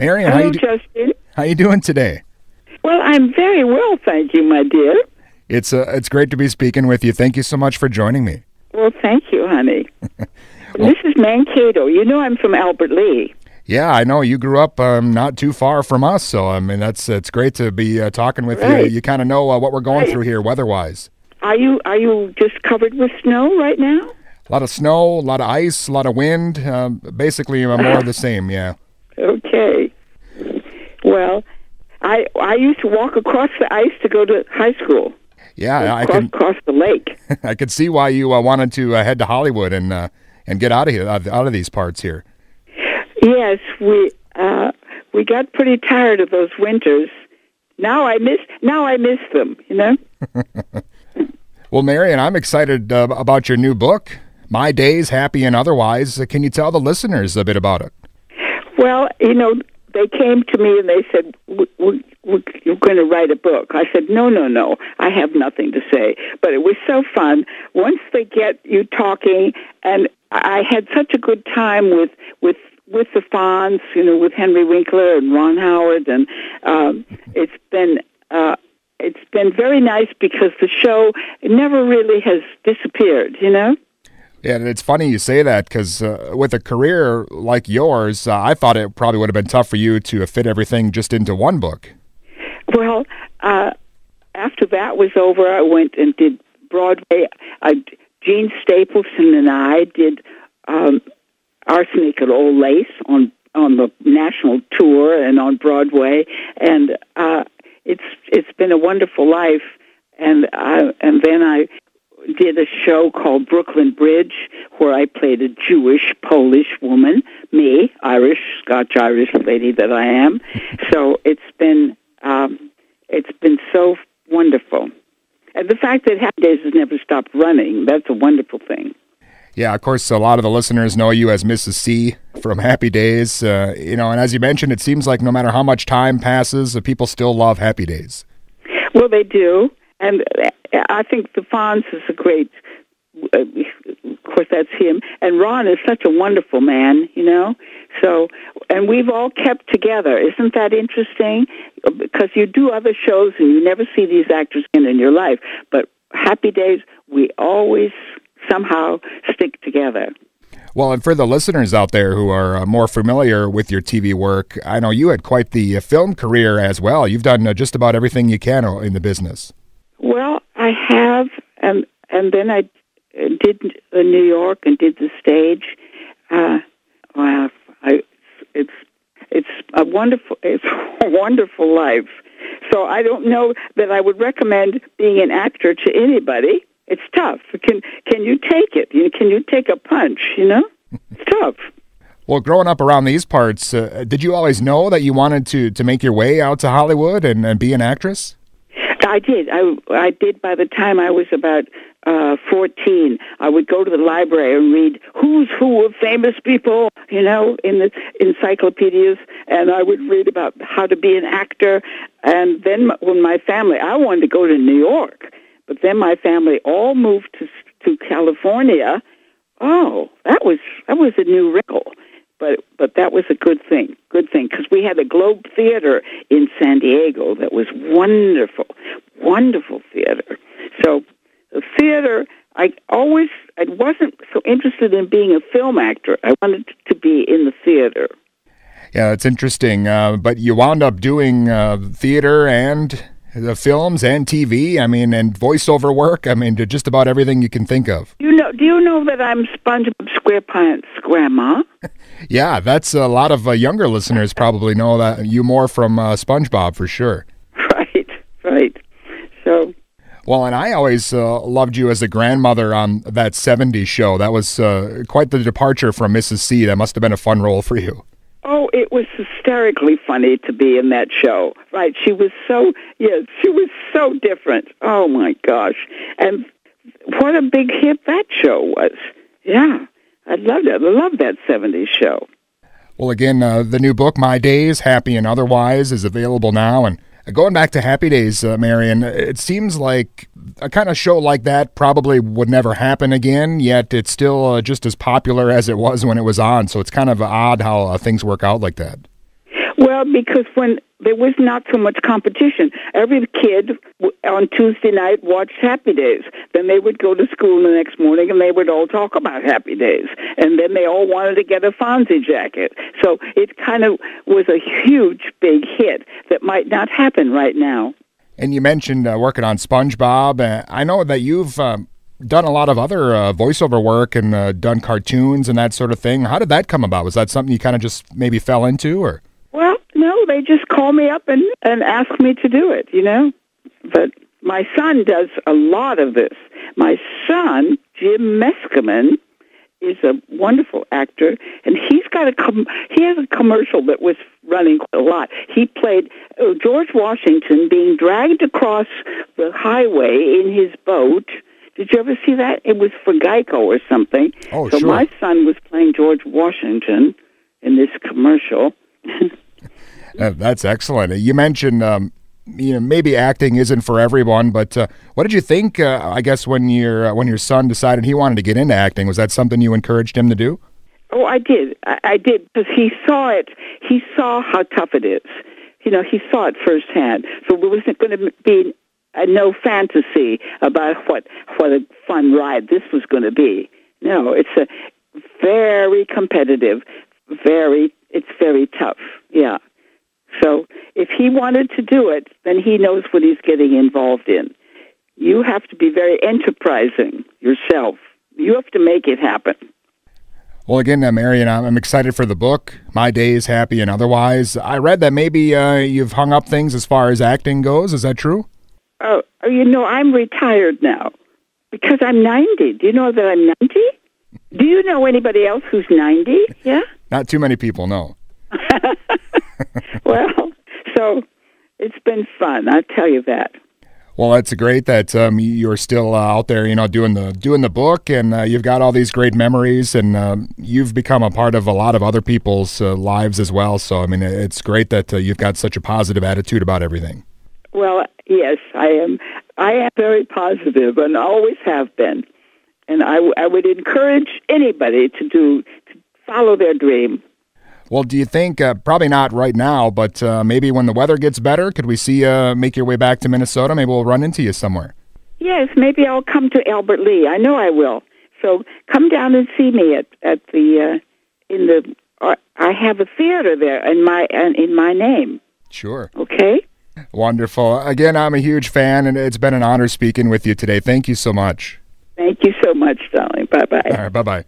Marion, Hello, Justin. how you doing today? Well, I'm very well, thank you, my dear. It's great to be speaking with you. Thank you so much for joining me. Well, thank you, honey. This is Mankato. You know I'm from Albert Lee. Yeah, I know. You grew up not too far from us, so I mean it's great to be talking with you. You kind of know what we're going through here weather-wise. Are you just covered with snow right now? A lot of snow, a lot of ice, a lot of wind. Basically, more of the same, yeah. Okay. Well, I used to walk across the ice to go to high school. Yeah, across the lake. I could see why you wanted to head to Hollywood and get out of here, out of these parts here. Yes, we got pretty tired of those winters. Now I miss them. You know. Well, Marion, I'm excited about your new book, My Days, Happy and Otherwise. Can you tell the listeners a bit about it? Well, you know, they came to me and they said, you're going to write a book. I said, no, I have nothing to say. But it was so fun. Once they get you talking, and I had such a good time with the Fonz, you know, with Henry Winkler and Ron Howard, and it's been very nice because the show never really has disappeared, you know? Yeah, and it's funny you say that because with a career like yours, I thought it probably would have been tough for you to fit everything just into one book. Well, after that was over, I went and did Broadway. Gene Stapleton and I did Arsenic at Old Lace on the national tour and on Broadway, and it's been a wonderful life. And then I did a show called Brooklyn Bridge, where I played a Jewish Polish woman, me, Irish, Scotch-Irish lady that I am. So it's been so wonderful. And the fact that Happy Days has never stopped running, that's a wonderful thing. Yeah, of course, a lot of the listeners know you as Mrs. C from Happy Days. You know, and as you mentioned, it seems like no matter how much time passes, people still love Happy Days. Well, they do. And I think the Fonz is a great, of course, that's him. And Ron is such a wonderful man, you know. So, and we've all kept together. Isn't that interesting? Because you do other shows and you never see these actors again in your life. But Happy Days, we always somehow stick together. Well, and for the listeners out there who are more familiar with your TV work, I know you had quite the film career as well. You've done just about everything you can in the business. Well, I have, and then I did New York and did the stage. It's a wonderful life. So I don't know that I would recommend being an actor to anybody. It's tough. Can you take it? Can you take a punch? You know, it's tough. Well, growing up around these parts, did you always know that you wanted to make your way out to Hollywood and be an actress? I did. I did by the time I was about 14. I would go to the library and read who's who of famous people, you know, in the encyclopedias, and I would read about how to be an actor. And then when my family, I wanted to go to New York, but then my family all moved to California. Oh, that was a new wrinkle. But that was a good thing, because we had a Globe Theater in San Diego that was wonderful theater. So the theater, I wasn't so interested in being a film actor. I wanted to be in the theater. Yeah, it's interesting. But you wound up doing theater and the films and TV, I mean, and voiceover work, I mean, just about everything you can think of. Do you know that I'm SpongeBob SquarePants' grandma? Yeah, that's a lot of younger listeners probably know that you more from SpongeBob for sure. Right. So. Well, and I always loved you as a grandmother on that 70s show. That was quite the departure from Mrs. C. That must have been a fun role for you. Oh, it was hysterically funny to be in that show. Right. She was so different. Oh, my gosh. And what a big hit that show was. Yeah, I loved it. I loved that 70s show. Well, again, the new book, My Days, Happy and Otherwise, is available now. And going back to Happy Days, Marion, it seems like a kind of show like that probably would never happen again, yet it's still just as popular as it was when it was on. So it's kind of odd how things work out like that. Well, because when there was not so much competition, every kid on Tuesday night watched Happy Days. Then they would go to school the next morning and they would all talk about Happy Days. And then they all wanted to get a Fonzie jacket. So it kind of was a huge, big hit that might not happen right now. And you mentioned working on SpongeBob. I know that you've done a lot of other voiceover work and done cartoons and that sort of thing. How did that come about? Was that something you kind of just maybe fell into, or? Well, no, they just call me up and ask me to do it, But my son does a lot of this. My son, Jim Meskimen, is a wonderful actor, and he has a commercial that was running a lot. He played George Washington being dragged across the highway in his boat. Did you ever see that? It was for Geico or something. Oh, so sure. My son was playing George Washington in this commercial. That's excellent. You mentioned, maybe acting isn't for everyone, but what did you think? I guess when your son decided he wanted to get into acting, was that something you encouraged him to do? Oh, I did. I did, because he saw it. He saw how tough it is. He saw it firsthand. So there wasn't going to be no fantasy about what a fun ride this was going to be. No, it's a very competitive, it's very tough. Yeah. So if he wanted to do it, then he knows what he's getting involved in. You have to be very enterprising yourself. You have to make it happen. Well, again, Marion, I'm excited for the book, My Days, Happy and Otherwise. I read that maybe you've hung up things as far as acting goes. Is that true? Oh, I'm retired now because I'm 90. Do you know that I'm 90? Do you know anybody else who's 90? Yeah? Not too many people, no. Well, so it's been fun, I'll tell you that. Well, it's great that you're still out there, doing the book, and you've got all these great memories, and you've become a part of a lot of other people's lives as well. So, it's great that you've got such a positive attitude about everything. Well, yes, I am. I am very positive, and always have been. And I would encourage anybody to follow their dream. Well, do you think, probably not right now, but maybe when the weather gets better, could we see make your way back to Minnesota? Maybe we'll run into you somewhere. Yes, maybe I'll come to Albert Lee. I know I will. So come down and see me I have a theater there in my name. Sure. Okay? Wonderful. Again, I'm a huge fan, and it's been an honor speaking with you today. Thank you so much. Thank you so much, darling. Bye-bye. All right, bye-bye.